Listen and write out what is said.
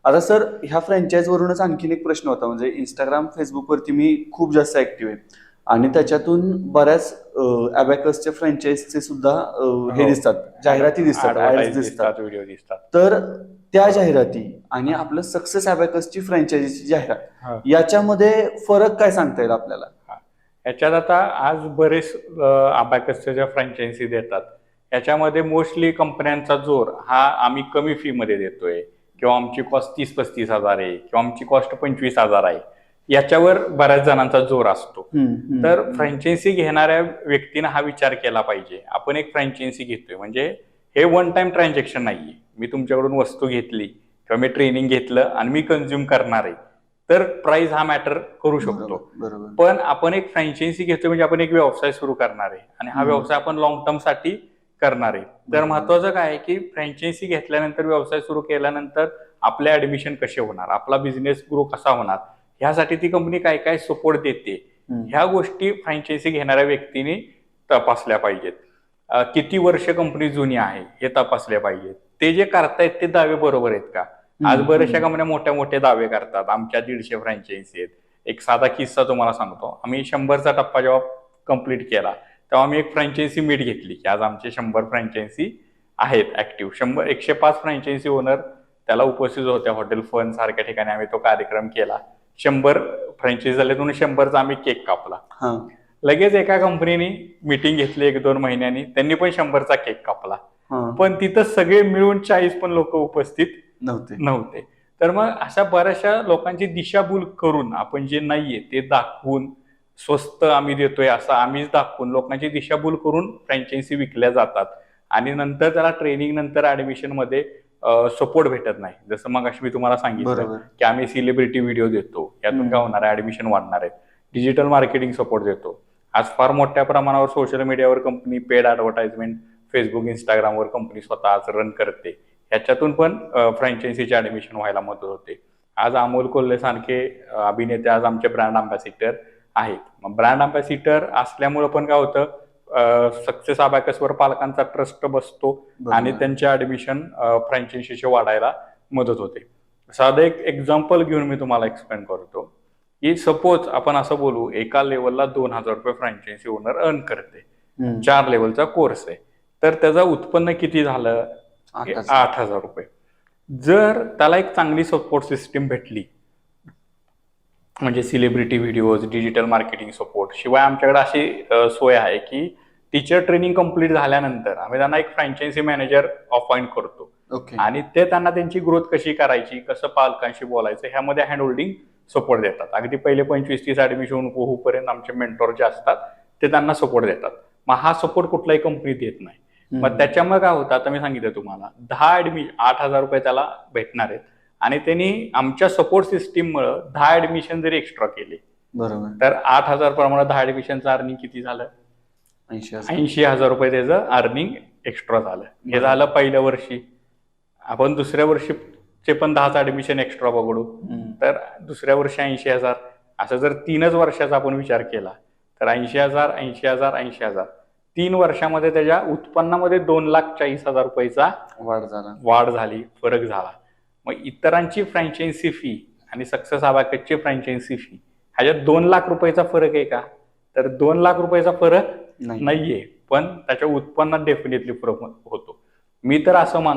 आता सर ह्या फ्रँचायझवरूनच आणखीन एक प्रश्न होता, म्हणजे इंस्टाग्राम फेसबुकवरती मी खूप जास्त ऍक्टिव्ह आहे आणि त्याच्यातून बऱ्याच अबॅकसच्या फ्रँचायझचे सुद्धा हे हो, दिसतात, जाहिराती दिसतात, ऍड्स ऍडव्हर्टाईज दिसतात. दिसतात, व्हिडिओ दिसतात. तर त्या जाहिराती आणि आपलं सक्सेस अबॅकसची फ्रँचायझीची जाहिरात हा, याच्यामध्ये फरक काय सांगता येईल आपल्याला? हा. याच्यात आता आज बरेच अबॅकसच्या ज्या फ्रँचायझी देतात, याच्यामध्ये मोस्टली कंपन्यांचा जोर हा आम्ही कमी फी मध्ये देतोय, किंवा आमची कॉस्ट 30-35 हजार आहे, किंवा आमची कॉस्ट 25,000 आहे, याच्यावर बऱ्याच जणांचा जोर असतो. तर फ्रँचायझी घेणाऱ्या व्यक्तीनं हा विचार केला पाहिजे, आपण एक फ्रँचायझी घेतोय म्हणजे हे वन टाइम ट्रान्झॅक्शन नाहीये. मी तुमच्याकडून वस्तू घेतली किंवा मी ट्रेनिंग घेतलं आणि मी कन्झ्युम करणार आहे, तर प्राइस हा मॅटर करू शकतो. बरोबर बरोबर. पण आपण एक फ्रँचायझी घेतोय म्हणजे आपण एक व्यवसाय सुरू करणार आहे आणि हा व्यवसाय आपण लॉंग टर्म साठी करणार आहे. तर महत्वाचं काय आहे की फ्रँचायझी घेतल्यानंतर, व्यवसाय सुरू केल्यानंतर आपले ऍडमिशन कसे होणार, आपला बिझनेस ग्रो कसा होणार, ह्यासाठी ती कंपनी काय काय सपोर्ट देते, ह्या गोष्टी फ्रँचायझी घेणाऱ्या व्यक्तीने तपासल्या पाहिजेत. किती वर्ष कंपनी जुनी आहे हे तपासले पाहिजेत. ते जे करतायत ते दावे बरोबर आहेत का? आज बऱ्याचशा कंपन्या मोठ्या मोठे दावे करतात, आमच्या 150 फ्रँचायझी आहेत. एक साधा किस्सा तुम्हाला सांगतो. आम्ही 100चा टप्पा जेव्हा कंप्लीट केला, तेव्हा आम्ही एक फ्रँचायझी मीट घेतली की आज आमचे 100 फ्रँचायझी आहेत ऍक्टिव्ह. 105 फ्रँचायझी ओनर त्याला उपस्थित होत्या. हॉटेल फन सारख्या ठिकाणी आम्ही तो कार्यक्रम केला. 100 फ्रँचायझी झाले, म्हणून 100चा आम्ही केक कापला. लगेच एका कंपनीने मीटिंग घेतली 1-2 महिन्यांनी, त्यांनी पण 100चा केक कापला. पण तिथं सगळे मिळून 40 पण लोक उपस्थित नव्हते. तर मग अशा बऱ्याचशा लोकांची दिशाभूल करून, आपण जे नाहीये ते दाखवून, स्वस्त आम्ही देतोय असं आम्हीच दाखवून लोकांची दिशाभूल करून फ्रँचायझी विकल्या जातात आणि नंतर त्याला ट्रेनिंग नंतर ऍडमिशन मध्ये सपोर्ट भेटत नाही. जसं मग मी तुम्हाला सांगितलं की आम्ही सेलिब्रिटी व्हिडिओ देतो, यातून काय होणार आहे, ऍडमिशन वाढणार आहे. डिजिटल मार्केटिंग सपोर्ट देतो. आज फार मोठ्या प्रमाणावर सोशल मीडियावर कंपनी पेड ऍडव्हर्टाइजमेंट, फेसबुक, इंस्टाग्रामवर कंपनी स्वतः आज रन करते. ह्याच्यातून पण फ्रँचायझीचे ऍडमिशन व्हायला मदत होते. आज अमोल कोल्हे सारखे अभिनेते आज आमचे ब्रँड अँबॅसिडर आहेत. मग ब्रँड अँबॅसिडर असल्यामुळे पण काय होतं, सक्सेस अबॅकसवर पालकांचा ट्रस्ट बसतो आणि त्यांचे ऍडमिशन फ्रँचायझीचे वाढायला मदत होते. साधं एक एक्झाम्पल घेऊन मी तुम्हाला एक्सप्लेन करतो की सपोज आपण असं बोलू, एका लेवलला 2,000 रुपये फ्रँचायझी ओनर अर्न करते, 4 लेवलचा कोर्स आहे, तर त्याचं उत्पन्न किती झालं? 8,000 रुपये. जर त्याला एक चांगली सपोर्ट सिस्टीम भेटली, म्हणजे celebrity videos, digital marketing support, शिवाय आमच्याकडे अशी सोय आहे की टीचर ट्रेनिंग कंप्लीट झाल्यानंतर आम्ही त्यांना एक फ्रँचायझी मॅनेजर अपॉइंट करतो आणि ते त्यांना त्यांची ग्रोथ कशी करायची, कसं पालकांशी बोलायचं, ह्यामध्ये हँड होल्डिंग सपोर्ट देतात. अगदी पहिले 25-30 ऍडमिशन होऊपर्यंत आमचे मेंटॉर जे असतात ते त्यांना सपोर्ट देतात. मग हा सपोर्ट कुठलाही कंपनी देत नाही. मग त्याच्यामुळे काय होतं, आता मी सांगितलं तुम्हाला, 8,000 रुपये त्याला भेटणार आहेत आणि त्यांनी आमच्या सपोर्ट सिस्टीममुळे 10 ऍडमिशन जरी एक्स्ट्रा केले, बरोबर, तर 8,000 प्रमाणे 10 ऍडमिशनचं अर्निंग किती झालं? 80,000 रुपये त्याचं अर्निंग एक्स्ट्रा झालं. हे झालं पहिल्या वर्षी. आपण दुसऱ्या वर्षीचे पण 10 ऍडमिशन एक्स्ट्रा बघू, तर दुसऱ्या वर्षी 80,000. असं जर 3च वर्षाचा आपण विचार केला तर 80,000, 80,000, 80,000, 3 वर्षामध्ये त्याच्या उत्पन्नामध्ये 2,40,000 रुपयाचा वाढ झाली, फरक झाला. मग इतरांची फ्रँचायझी फी आणि सक्सेस अबॅकसची फ्रँचायझी फी ह्याच्यात 2,00,000 रुपयाचा फरक आहे का? तर 2,00,000 रुपयाचा फरक नाहीये, पण त्याच्या उत्पन्नात डेफिनेटली फरक होतो. मी तर असं मानतो